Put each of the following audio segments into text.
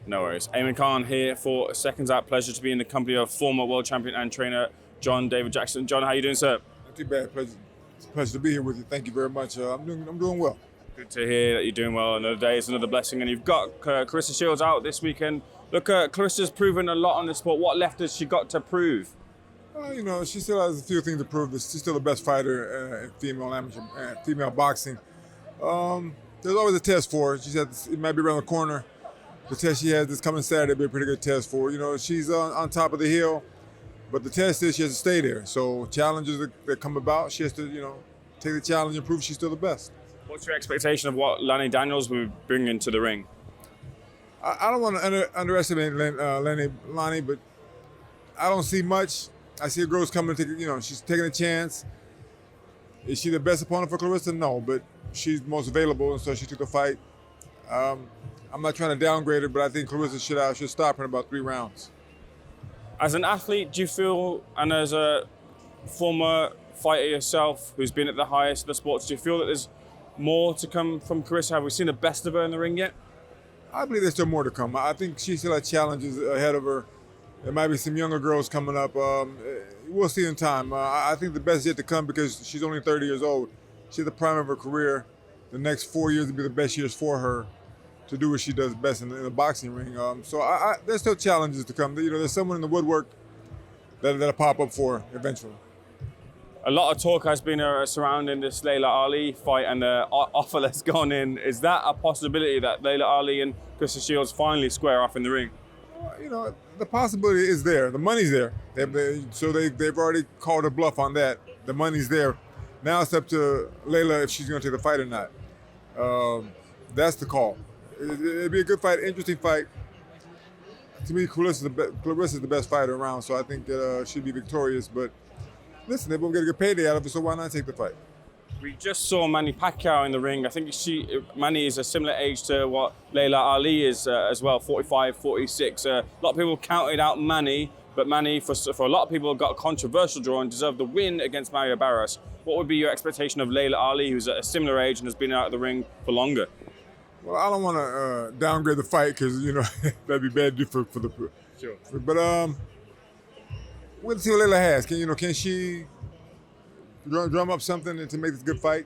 No worries. Eamon Khan here for Seconds Out. Pleasure to be in the company of former world champion and trainer John David Jackson. John, how you doing, sir? Not too bad. It's a pleasure to be here with you. Thank you very much. I'm doing well. Good to hear that you're doing well. Another day is another blessing, and you've got Claressa Shields out this weekend. Look, Clarissa's proven a lot on the sport. What left has she got to prove? She still has a few things to prove. She's still the best fighter in female boxing. There's always a test for her. She said it might be around the corner. The test she has this coming Saturday will be a pretty good test for her. She's on top of the hill, but the test is she has to stay there. So challenges that come about, she has to, take the challenge and prove she's still the best. What's your expectation of what Lanny Daniels will bring into the ring? I don't want to underestimate Lonnie, but I don't see much. I see a girl's coming to she's taking a chance. Is she the best opponent for Claressa? No, but she's most available, and so she took the fight. I'm not trying to downgrade her, but I think Claressa should stop her in about 3 rounds. As an athlete, do you feel, and as a former fighter yourself who's been at the highest of the sports, do you feel that there's more to come from Claressa? Have we seen the best of her in the ring yet? I believe there's still more to come. I think she still has challenges ahead of her. There might be some younger girls coming up. We'll see in time. I think the best is yet to come because she's only 30 years old. She's at the prime of her career. The next 4 years will be the best years for her to do what she does best in the boxing ring. So there's still challenges to come. There's someone in the woodwork that'll pop up for her eventually. A lot of talk has been surrounding this Laila Ali fight and the offer that's gone in. Is that a possibility that Laila Ali and Claressa Shields finally square off in the ring? The possibility is there. The money's there. They've already called a bluff on that. The money's there. Now it's up to Laila if she's going to take the fight or not. That's the call. It'd be a good fight, interesting fight. To me, Claressa's the best fighter around, so I think that she'd be victorious. But listen, they both get a good payday out of it, so why not take the fight? We just saw Manny Pacquiao in the ring. I think Manny is a similar age to what Laila Ali is as well, 45, 46. A lot of people counted out Manny, but Manny, for a lot of people, got a controversial draw and deserved the win against Mario Barros. What would be your expectation of Laila Ali, who's at a similar age and has been out of the ring for longer? Well, I don't want to downgrade the fight because, that'd be bad to do for the... Sure. But we'll see what Laila has. Can she drum up something to make this a good fight?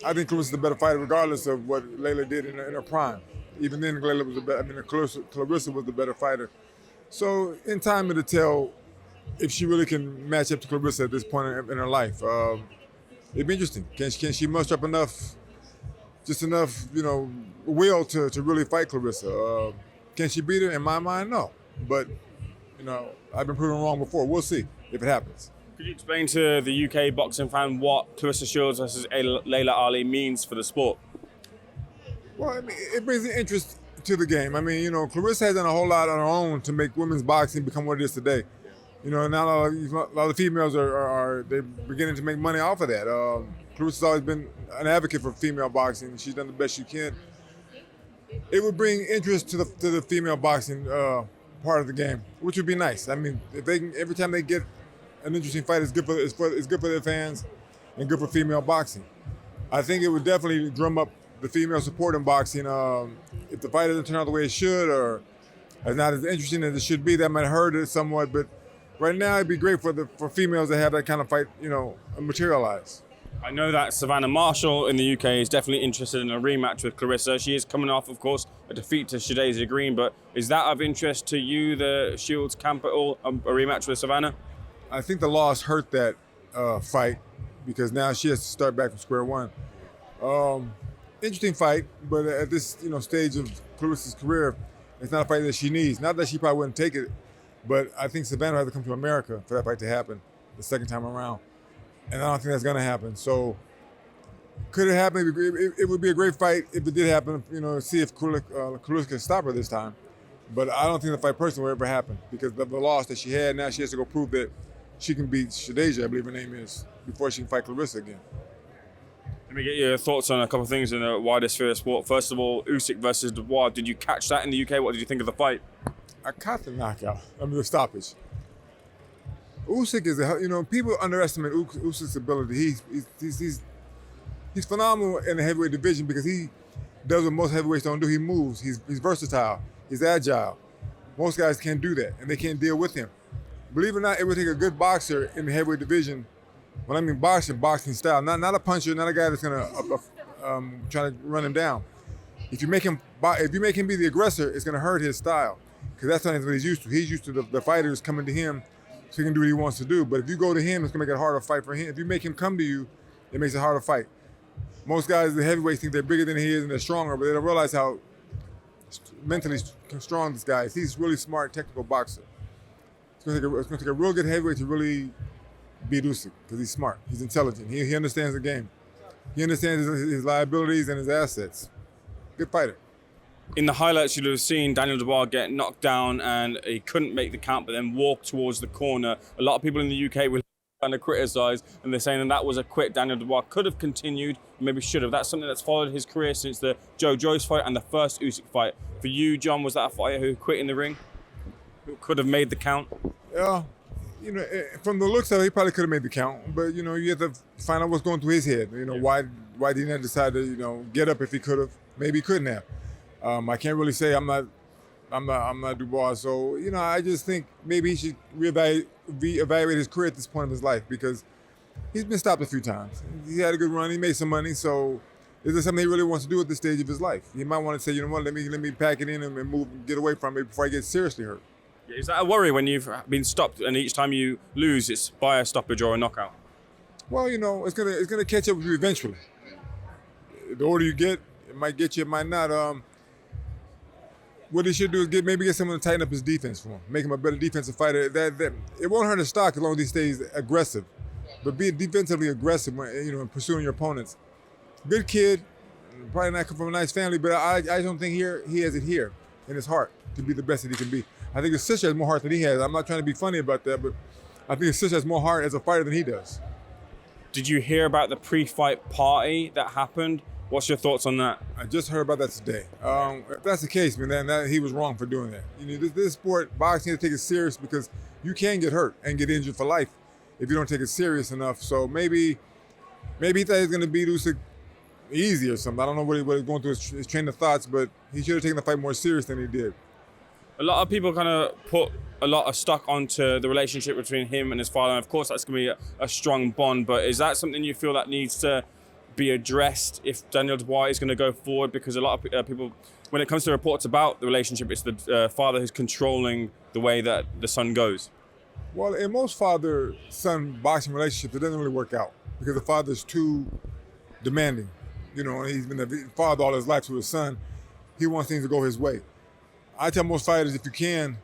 I think Clarissa's the better fighter regardless of what Laila did in her prime. Even then, Claressa was the better fighter. So in time it'll tell if she really can match up to Claressa at this point in her life. It'd be interesting. Can she muster up enough will to really fight Claressa? Can she beat her? In my mind, no. But, I've been proven wrong before. We'll see if it happens. Could you explain to the UK boxing fan what Claressa Shields versus Laila Ali means for the sport? Well, it brings the interest to the game. Claressa has done a whole lot on her own to make women's boxing become what it is today. Now a lot of females they're beginning to make money off of that. Claressa's always been an advocate for female boxing. She's done the best she can. It would bring interest to the female boxing part of the game, which would be nice. If they can, every time they get an interesting fight, it's good for their fans and good for female boxing. I think it would definitely drum up the female support in boxing. If the fight doesn't turn out the way it should or is not as interesting as it should be, that might hurt it somewhat. But right now, it'd be great for females to have that kind of fight, materialize. I know that Savannah Marshall in the UK is definitely interested in a rematch with Claressa. She is coming off, of course, a defeat to Shadasia Green, but is that of interest to you, the Shields camp at all, a rematch with Savannah? I think the loss hurt that fight because now she has to start back from square one. Interesting fight, but at this stage of Claressa's career, it's not a fight that she needs. Not that she probably wouldn't take it, but I think Savannah had to come to America for that fight to happen the second time around. And I don't think that's going to happen. So could it happen? It would be a great fight if it did happen, see if Claressa can stop her this time. But I don't think the fight personally will ever happen because of the loss that she had. Now she has to go prove that she can beat Shadasia, I believe her name is, before she can fight Claressa again. Let me get your thoughts on a couple of things in the wider sphere of sport. First of all, Usyk versus Dubois. Did you catch that in the UK? What did you think of the fight? I caught the knockout. The stoppage. Usyk is people underestimate Usyk's ability. He's phenomenal in the heavyweight division because he does what most heavyweights don't do. He moves. He's versatile. He's agile. Most guys can't do that, and they can't deal with him. Believe it or not, it would take a good boxer in the heavyweight division. When I mean boxing style, not a puncher, not a guy that's gonna try to run him down. If you make him be the aggressor, it's gonna hurt his style, because that's not what he's used to. He's used to the fighters coming to him so he can do what he wants to do. But if you go to him, it's gonna make it a harder fight for him. If you make him come to you, it makes it harder fight. Most guys, the heavyweights, think they're bigger than he is and they're stronger, but they don't realize how mentally strong this guy is. He's a really smart, technical boxer. It's gonna take a real good heavyweight to really beat Usyk, because he's smart, he's intelligent, he understands the game. He understands his liabilities and his assets. Good fighter. In the highlights, you'd have seen Daniel Dubois get knocked down and he couldn't make the count, but then walk towards the corner. A lot of people in the UK will kind of criticise, and they're saying that was a quit. Daniel Dubois could have continued, maybe should have. That's something that's followed his career since the Joyce fight and the first Usyk fight. For you, John, was that a fighter who quit in the ring? Who could have made the count? Yeah, from the looks of it, he probably could have made the count, but you have to find out what's going through his head. Why did he not decide to get up if he could have? Maybe he couldn't have. I can't really say. I'm not Dubois, so I just think maybe he should reevaluate his career at this point of his life, because he's been stopped a few times. He had a good run. He made some money. So is there something he really wants to do at this stage of his life? He might want to say, what, let me pack it in and move, get away from it before I get seriously hurt. Is that a worry when you've been stopped and each time you lose, it's by a stoppage or a knockout? Well, it's gonna catch up with you eventually. The older you get, it might get you, it might not. What he should do is maybe get someone to tighten up his defense for him, make him a better defensive fighter. That it won't hurt his stock as long as he stays aggressive, but be defensively aggressive when in pursuing your opponents. Good kid, probably not come from a nice family, but I don't think he has it here in his heart to be the best that he can be. I think his sister has more heart than he has. I'm not trying to be funny about that, but I think his sister has more heart as a fighter than he does. Did you hear about the pre-fight party that happened? What's your thoughts on that? I just heard about that today. If that's the case, man, then he was wrong for doing that. This sport, boxing, you have to take it serious, because you can get hurt and get injured for life if you don't take it serious enough. So maybe he thought he was going to beat Usyk easy or something. I don't know what he was going through his train of thoughts, but he should have taken the fight more serious than he did. A lot of people kind of put a lot of stock onto the relationship between him and his father. And of course, that's going to be a strong bond. But is that something you feel that needs to be addressed if Daniel Dubois is going to go forward? Because a lot of people, when it comes to reports about the relationship, it's the father who's controlling the way that the son goes. Well, in most father-son boxing relationships, it doesn't really work out because the father's too demanding. He's been a father all his life to his son. He wants things to go his way. I tell most fighters, if you can,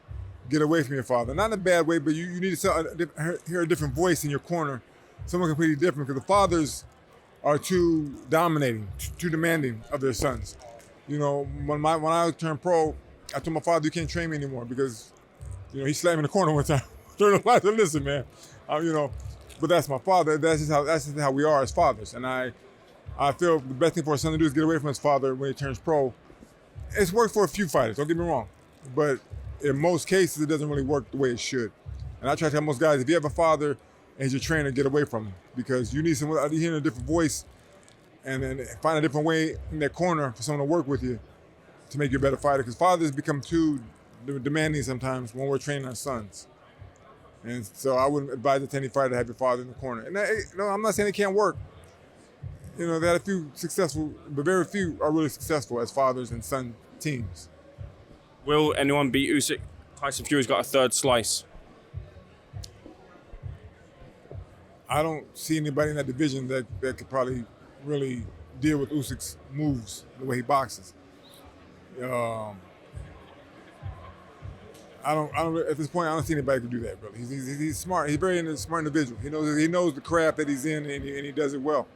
get away from your father. Not in a bad way, but you need to hear a different voice in your corner, someone completely different, because the fathers are too dominating, too demanding of their sons. When I turned pro, I told my father, you can't train me anymore, because he slammed me in the corner one time. Turned the lights and listen, man. But that's my father. That's just how we are as fathers. And I feel the best thing for a son to do is get away from his father when he turns pro. It's worked for a few fighters, don't get me wrong. But in most cases, it doesn't really work the way it should. And I try to tell most guys, if you have a father and he's your trainer, get away from him, because you need someone to hear a different voice and find a different way in that corner for someone to work with you to make you a better fighter. Because fathers become too demanding sometimes when we're training our sons. And so I wouldn't advise it to any fighter to have your father in the corner. And I'm not saying it can't work. They had a few successful, but very few are really successful as fathers and son teams. Will anyone beat Usyk? Tyson Fury's got a third slice. I don't see anybody in that division that could probably really deal with Usyk's moves, the way he boxes. I don't at this point, I don't see anybody who can do that, really. He's smart. He's a very smart individual. He knows the craft that he's in, and he does it well.